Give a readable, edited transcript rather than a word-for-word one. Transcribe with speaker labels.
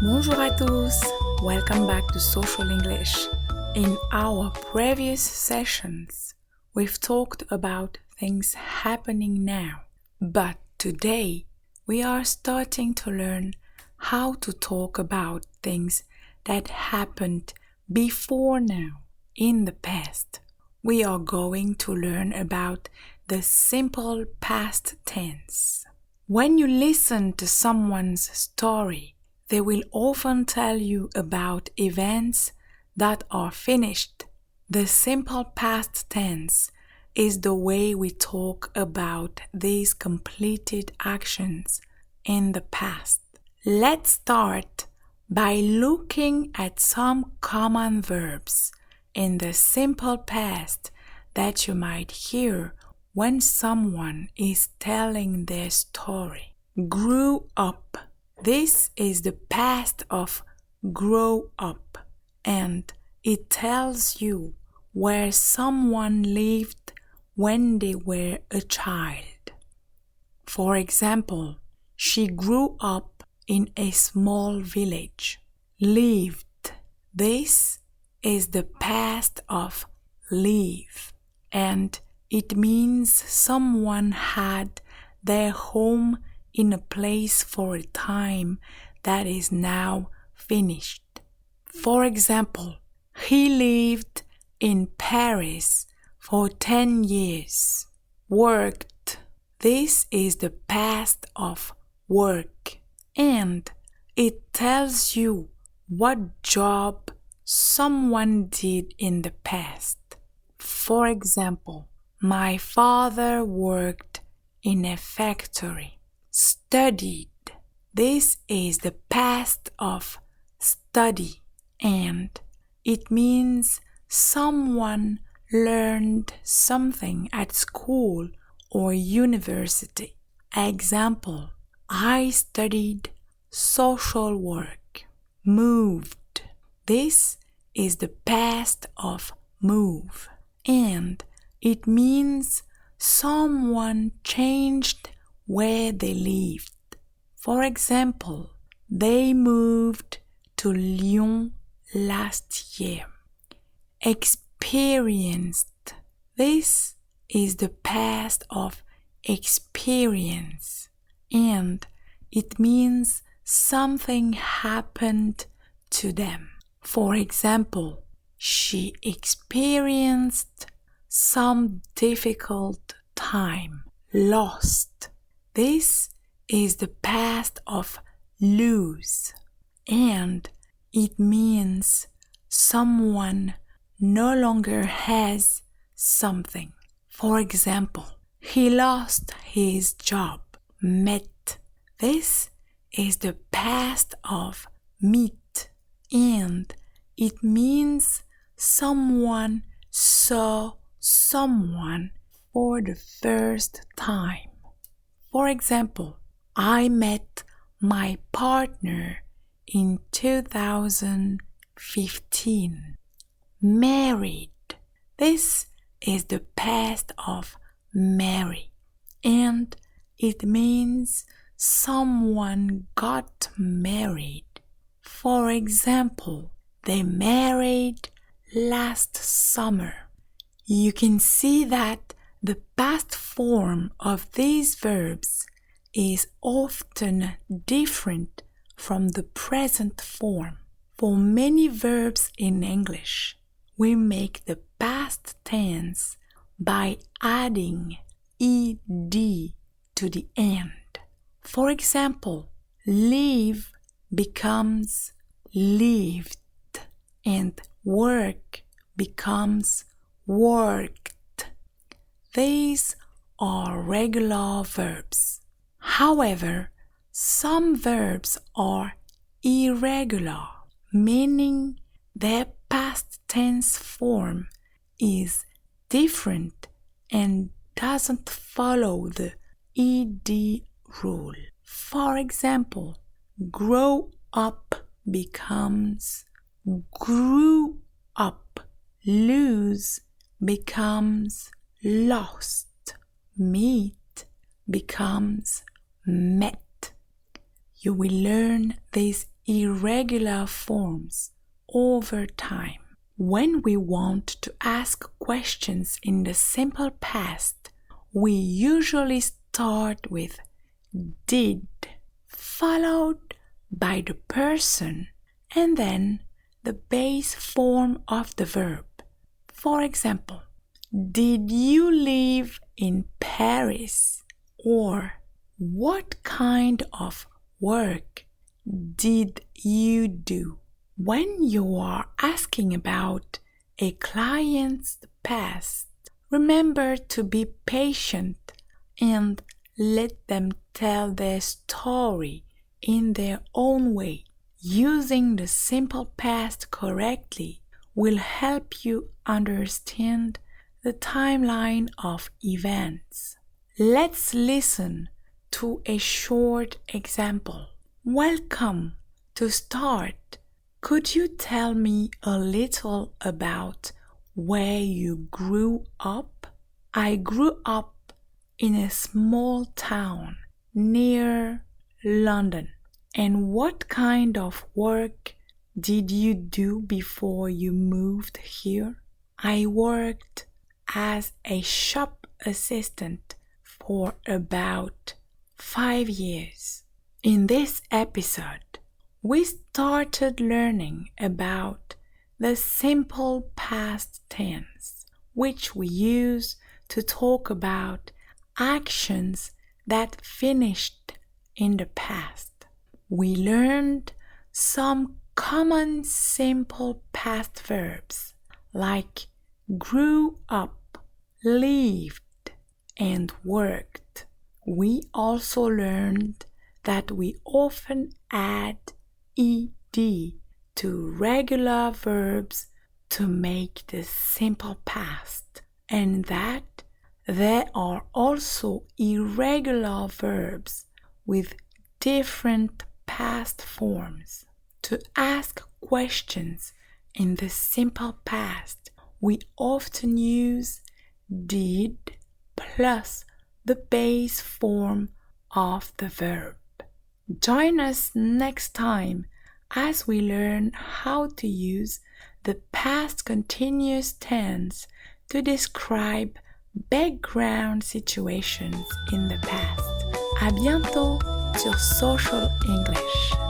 Speaker 1: Bonjour à tous! Welcome back to Social English. In our previous sessions, we've talked about things happening now. But today, we are starting to learn how to talk about things that happened before now, in the past. We are going to learn about the simple past tense. When you listen to someone's story, they will often tell you about events that are finished. The simple past tense is the way we talk about these completed actions in the past. Let's start by looking at some common verbs in the simple past that you might hear when someone is telling their story. Grew up. This is the past of grow up, and it tells you where someone lived when they were a child. For example, she grew up in a small village. Lived. This is the past of live, and it means someone had their home in a place for a time that is now finished. For example, he lived in Paris for 10 years. Worked. This is the past of work, and it tells you what job someone did in the past. For example, my father worked in a factory. Studied. This is the past of study, and it means someone learned something at school or university. Example, I studied social work. Moved. This is the past of move, and it means someone changed where they lived. For example, they moved to Lyon last year. Experienced. This is the past of experience, and it means something happened to them. For example, she experienced some difficult time. Lost. This is the past of lose, and it means someone no longer has something. For example, he lost his job. Met. This is the past of meet, and it means someone saw someone for the first time. For example, I met my partner in 2015. Married. This is the past of marry, and it means someone got married. For example, they married last summer. You can see that the past form of these verbs is often different from the present form. For many verbs in English, we make the past tense by adding ed to the end. For example, live becomes lived, and work becomes worked. These are regular verbs. However, some verbs are irregular, meaning their past tense form is different and doesn't follow the ed rule. For example, grow up becomes grew up. Lose becomes lost. Meet becomes met. You will learn these irregular forms over time. When we want to ask questions in the simple past, we usually start with did, followed by the person and then the base form of the verb. For example, did you live in Paris? Or what kind of work did you do? When you are asking about a client's past, remember to be patient and let them tell their story in their own way. Using the simple past correctly will help you understand the timeline of events. Let's listen to a short example. Welcome. To start, could you tell me a little about where you grew up? I grew up in a small town near London. And what kind of work did you do before you moved here? I worked as a shop assistant for about 5 years. In this episode, we started learning about the simple past tense, which we use to talk about actions that finished in the past. We learned some common simple past verbs like grew up, lived, and worked. We also learned that we often add ed to regular verbs to make the simple past, and that there are also irregular verbs with different past forms. To ask questions in the simple past, we often use did plus the base form of the verb. Join us next time as we learn how to use the past continuous tense to describe background situations in the past. À bientôt sur Social English.